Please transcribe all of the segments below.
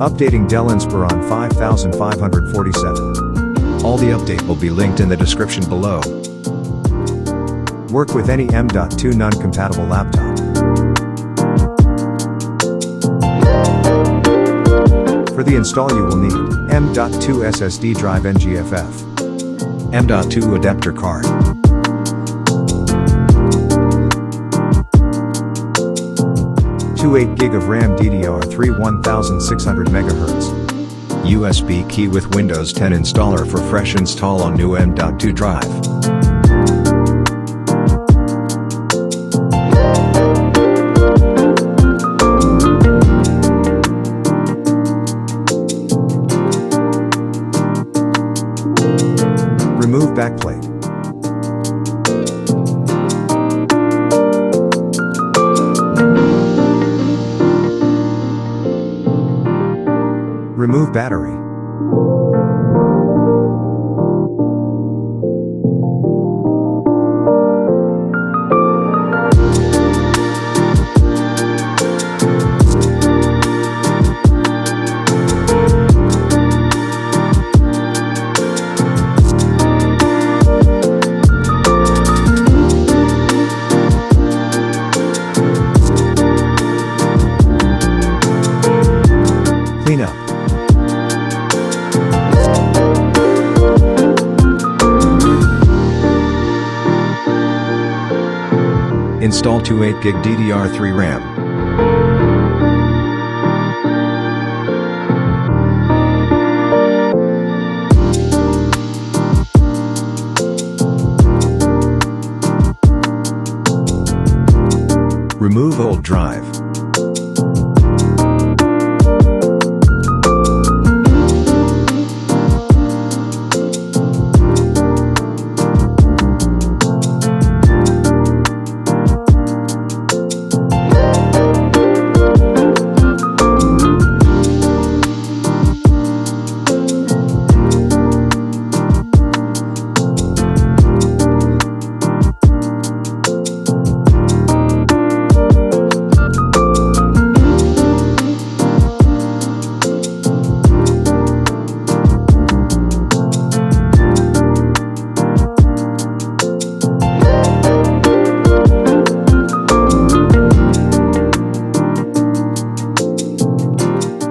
Updating Dell Inspiron 5547. All the update will be linked in the description below. Work with any M.2 non-compatible laptop. For the install you will need M.2 SSD drive NGFF, M.2 adapter card, two 8 GB of RAM DDR3 1600 MHz, USB key with Windows 10 installer for fresh install on new M.2 drive. Remove backplate. Remove battery. Clean up. Install two 8 GB DDR3 RAM. Remove old drive.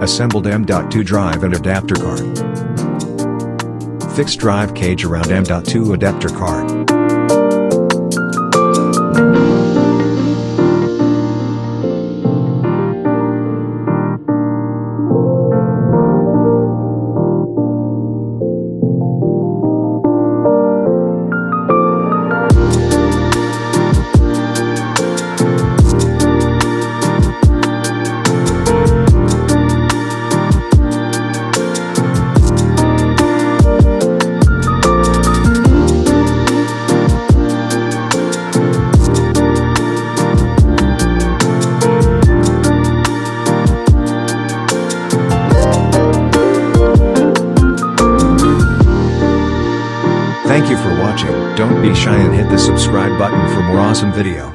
Assembled M.2 drive and adapter card. Fixed drive cage around M.2 adapter card. Thank you for watching. Don't be shy and hit the subscribe button for more awesome video.